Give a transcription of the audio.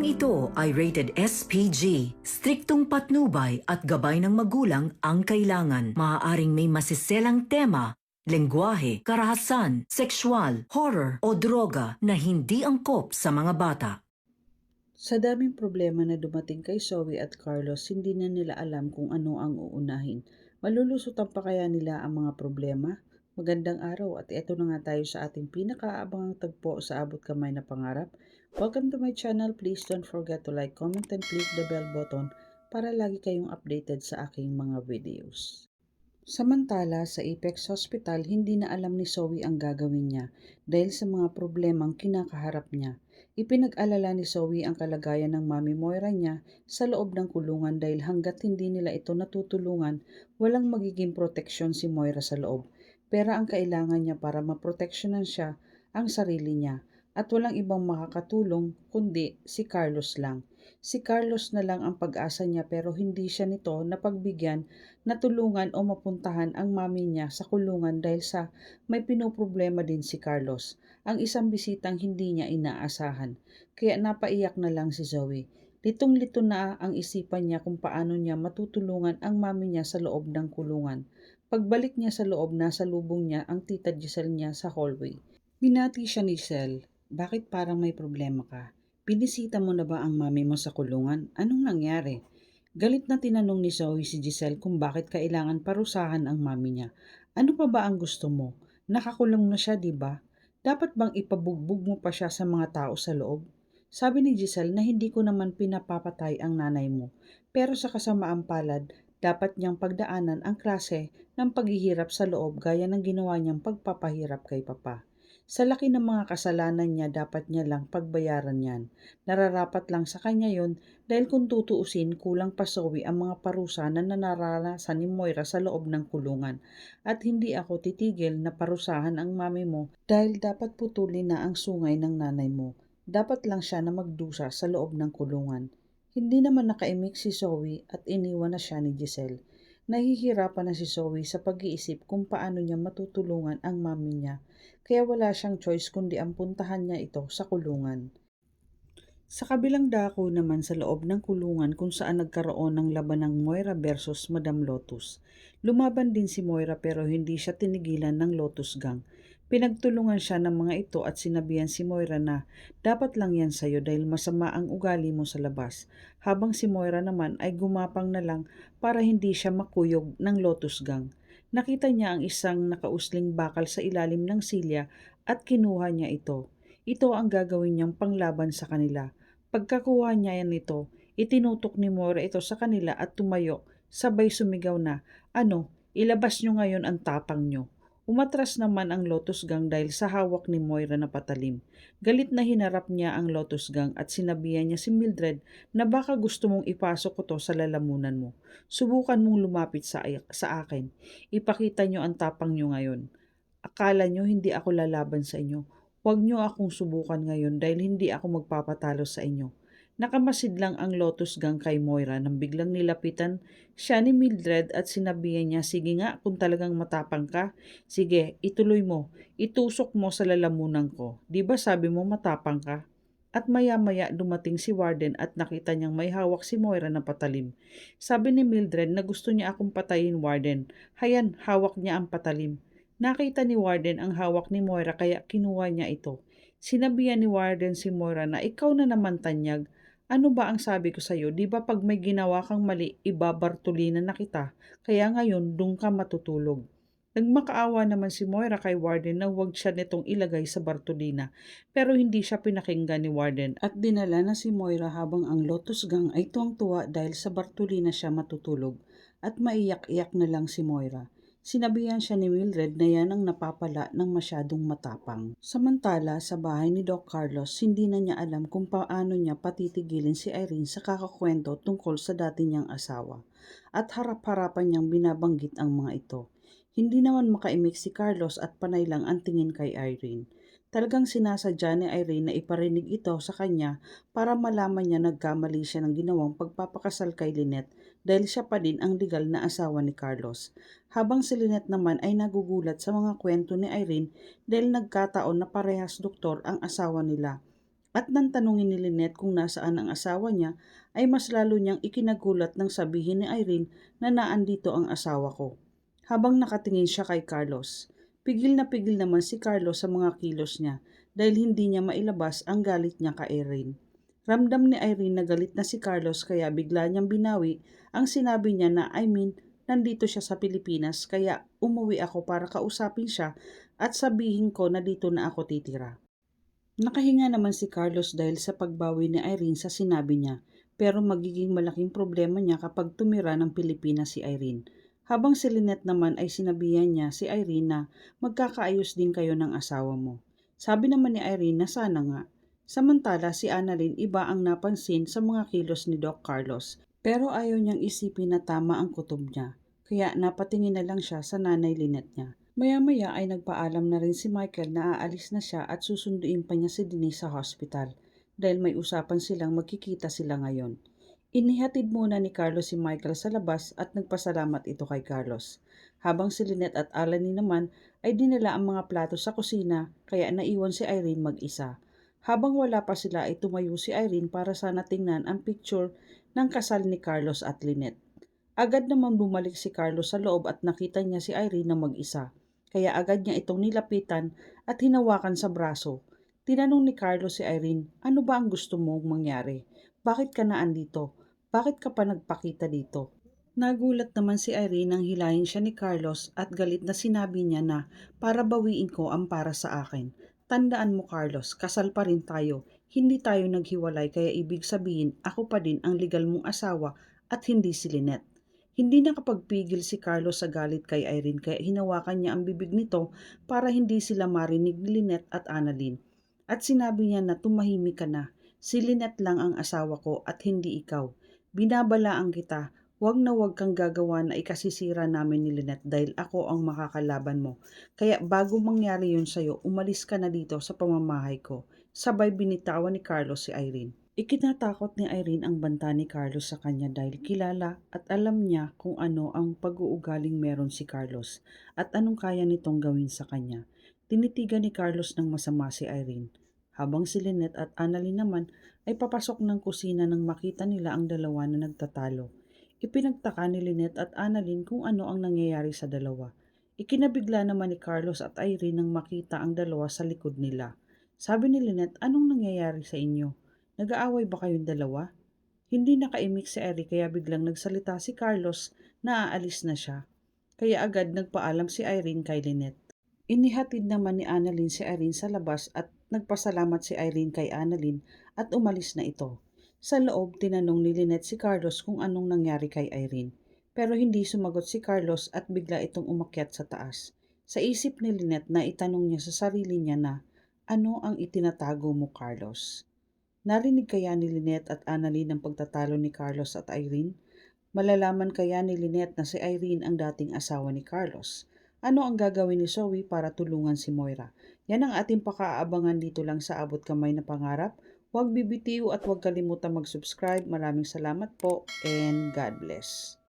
Programang ito ay rated SPG. Striktong patnubay at gabay ng magulang ang kailangan. Maaaring may masiselang tema, lengguwahe, karahasan, sexual, horror o droga na hindi angkop sa mga bata. Sa daming problema na dumating kay Zoe at Carlos, hindi na nila alam kung ano ang uunahin. Malulusutan pa kaya nila ang mga problema? Magandang araw at eto na nga tayo sa ating pinakaabangang tagpo sa abot kamay na pangarap. Welcome to my channel. Please don't forget to like, comment, and click the bell button para lagi kayong updated sa aking mga videos. Samantala, sa Apex Hospital, hindi na alam ni Zoe ang gagawin niya dahil sa mga problemang kinakaharap niya. Ipinag-alala ni Zoe ang kalagayan ng Mami Moira niya sa loob ng kulungan dahil hanggat hindi nila ito natutulungan, walang magiging proteksyon si Moira sa loob. Pera ang kailangan niya para maproteksyonan siya ang sarili niya at walang ibang makakatulong kundi si Carlos lang. Si Carlos na lang ang pag-asa niya pero hindi siya nito napagbigyan na tulungan o mapuntahan ang mami niya sa kulungan dahil sa may pinoproblema din si Carlos, ang isang bisitang hindi niya inaasahan. Kaya napaiyak na lang si Zoe. Litong-lito na ang isipan niya kung paano niya matutulungan ang mami niya sa loob ng kulungan. Pagbalik niya sa loob, nasa lubong niya ang tita Giselle niya sa hallway. Binati siya ni Giselle. Bakit parang may problema ka? Binisita mo na ba ang mami mo sa kulungan? Anong nangyari? Galit na tinanong ni Zoe si Giselle kung bakit kailangan parusahan ang mami niya. Ano pa ba ang gusto mo? Nakakulong na siya, di ba? Dapat bang ipabugbog mo pa siya sa mga tao sa loob? Sabi ni Giselle na hindi ko naman pinapapatay ang nanay mo. Pero sa kasamaang palad, dapat niyang pagdaanan ang klase ng paghihirap sa loob gaya ng ginawa niyang pagpapahirap kay Papa. Sa laki ng mga kasalanan niya, dapat niya lang pagbayaran yan. Nararapat lang sa kanya yon dahil kung tutuusin, kulang pa Zoe ang mga parusa na nararanasan ni Moira sa loob ng kulungan. At hindi ako titigil na parusahan ang mami mo dahil dapat putulin na ang sungay ng nanay mo. Dapat lang siya na magdusa sa loob ng kulungan. Hindi naman nakaimik si Zoe at iniwan na siya ni Giselle. Nahihirapan na si Zoe sa pag-iisip kung paano niya matutulungan ang mami niya, kaya wala siyang choice kundi ang puntahan niya ito sa kulungan. Sa kabilang dako naman sa loob ng kulungan kung saan nagkaroon ng laban ng Moira versus Madam Lotus. Lumaban din si Moira pero hindi siya tinigilan ng Lotus Gang. Pinagtulungan siya ng mga ito at sinabihan si Moira na dapat lang yan sa'yo dahil masama ang ugali mo sa labas. Habang si Moira naman ay gumapang na lang para hindi siya makuyog ng Lotus Gang. Nakita niya ang isang nakausling bakal sa ilalim ng silya at kinuha niya ito. Ito ang gagawin niyang panglaban sa kanila. Pagkakuha niya yan nito, itinutok ni Moira ito sa kanila at tumayo, sabay sumigaw na, "Ano, ilabas niyo ngayon ang tapang niyo." Umatras naman ang Lotus Gang dahil sa hawak ni Moira na patalim. Galit na hinarap niya ang Lotus Gang at sinabihan niya si Mildred na baka gusto mong ipasok ko to sa lalamunan mo. Subukan mong lumapit sa akin. Ipakita niyo ang tapang niyo ngayon. Akala niyo hindi ako lalaban sa inyo. Huwag niyo akong subukan ngayon dahil hindi ako magpapatalo sa inyo. Nakamasid lang ang Lotus Gang kay Moira nang biglang nilapitan siya ni Mildred at sinabihan niya, "Sige nga, kung talagang matapang ka, sige, ituloy mo. Itusok mo sa lalamunan ko. Di ba sabi mo matapang ka?" At maya-maya dumating si Warden at nakita niyang may hawak si Moira na patalim. Sabi ni Mildred na gusto niya akong patayin, Warden. Hayan, hawak niya ang patalim. Nakita ni Warden ang hawak ni Moira kaya kinuha niya ito. Sinabihan ni Warden si Moira na ikaw na naman tanyag. Ano ba ang sabi ko sa'yo? Di ba pag may ginawa kang mali, ibabartulina na kita. Kaya ngayon, dun ka matutulog. Nagmakaawa naman si Moira kay Warden na huwag siya nitong ilagay sa Bartolina. Pero hindi siya pinakinggan ni Warden at dinala na si Moira habang ang Lotus Gang ay tuwang-tuwa dahil sa Bartolina siya matutulog. At maiyak-iyak na lang si Moira. Sinabihan siya ni Mildred na yan ang napapala ng masyadong matapang. Samantala, sa bahay ni Doc Carlos, hindi na niya alam kung paano niya patitigilin si Irene sa kakakwento tungkol sa dati niyang asawa. At harap-harapan niyang binabanggit ang mga ito. Hindi naman makaimik si Carlos at panay lang ang tingin kay Irene. Talagang sinasadya ni Irene na iparinig ito sa kanya para malaman niya nagkamali siya ng ginawang pagpapakasal kay Lynette dahil siya pa din ang legal na asawa ni Carlos. Habang si Lynette naman ay nagugulat sa mga kwento ni Irene dahil nagkataon na parehas doktor ang asawa nila. At nang tanungin ni Lynette kung nasaan ang asawa niya, ay mas lalo niyang ikinagulat nang sabihin ni Irene na naandito ang asawa ko. Habang nakatingin siya kay Carlos, pigil na pigil naman si Carlos sa mga kilos niya dahil hindi niya mailabas ang galit niya kay Irene. Ramdam ni Irene na galit na si Carlos kaya bigla niyang binawi ang sinabi niya na nandito siya sa Pilipinas kaya umuwi ako para kausapin siya at sabihin ko na dito na ako titira. Nakahinga naman si Carlos dahil sa pagbawi ni Irene sa sinabi niya, pero magiging malaking problema niya kapag tumira ng Pilipinas si Irene. Habang si Lynette naman ay sinabihan niya si Irene na magkakaayos din kayo ng asawa mo. Sabi naman ni Irene na sana nga. Samantala si Annalyn iba ang napansin sa mga kilos ni Doc Carlos, pero ayaw niyang isipin na tama ang kutob niya. Kaya napatingin na lang siya sa nanay Lynette niya. Maya-maya ay nagpaalam na rin si Michael na aalis na siya at susunduin pa niya si Denise sa hospital dahil may usapan silang magkikita sila ngayon. Inihatid muna ni Carlos si Michael sa labas at nagpasalamat ito kay Carlos. Habang si Lynette at Alani naman ay dinala ang mga plato sa kusina kaya naiwan si Irene mag-isa. Habang wala pa sila ay tumayo si Irene para sana tingnan ang picture ng kasal ni Carlos at Lynette. Agad naman bumalik si Carlos sa loob at nakita niya si Irene na mag-isa. Kaya agad niya itong nilapitan at hinawakan sa braso. Tinanong ni Carlos si Irene, ano ba ang gusto mong mangyari? Bakit ka na andito? Bakit ka pa nagpakita dito? Nagulat naman si Irene nang hilahin siya ni Carlos at galit na sinabi niya na para bawiin ko ang para sa akin. Tandaan mo Carlos, kasal pa rin tayo. Hindi tayo naghiwalay kaya ibig sabihin ako pa din ang legal mong asawa at hindi si Lynette. Hindi nakapagpigil si Carlos sa galit kay Irene kaya hinawakan niya ang bibig nito para hindi sila marinig ni Lynette at Annalyn. At sinabi niya na tumahimik ka na. Si Lynette lang ang asawa ko at hindi ikaw. Binabalaan kita, wag na wag kang gagawa na ikasisira namin ni Lynette dahil ako ang makakalaban mo. Kaya bago mangyari yun sa'yo, umalis ka na dito sa pamamahay ko. Sabay binitawan ni Carlos si Irene. Ikinatakot ni Irene ang banta ni Carlos sa kanya dahil kilala at alam niya kung ano ang pag-uugaling meron si Carlos at anong kaya nitong gawin sa kanya. Tinitigan ni Carlos ng masama si Irene. Habang si Lynette at Annalyn naman ay papasok ng kusina nang makita nila ang dalawa na nagtatalo. Ipinagtaka ni Lynette at Annalyn kung ano ang nangyayari sa dalawa. Ikinabigla naman ni Carlos at Irene nang makita ang dalawa sa likod nila. Sabi ni Lynette, anong nangyayari sa inyo? Nag-aaway ba kayong dalawa? Hindi nakaimik si Eric kaya biglang nagsalita si Carlos na aalis na siya. Kaya agad nagpaalam si Irene kay Lynette. Inihatid naman ni Annalyn si Irene sa labas at nagpasalamat si Irene kay Annalyn at umalis na ito. Sa loob, tinanong ni Lynette si Carlos kung anong nangyari kay Irene. Pero hindi sumagot si Carlos at bigla itong umakyat sa taas. Sa isip ni Lynette na itanong niya sa sarili niya na, ano ang itinatago mo Carlos? Narinig kaya ni Lynette at Annalyn ang pagtatalo ni Carlos at Irene? Malalaman kaya ni Lynette na si Irene ang dating asawa ni Carlos? Ano ang gagawin ni Zoe para tulungan si Moira? Yan ang ating pakaabangan dito lang sa Abot Kamay na Pangarap. Huwag bibitiw at huwag kalimutan mag-subscribe. Maraming salamat po and God bless.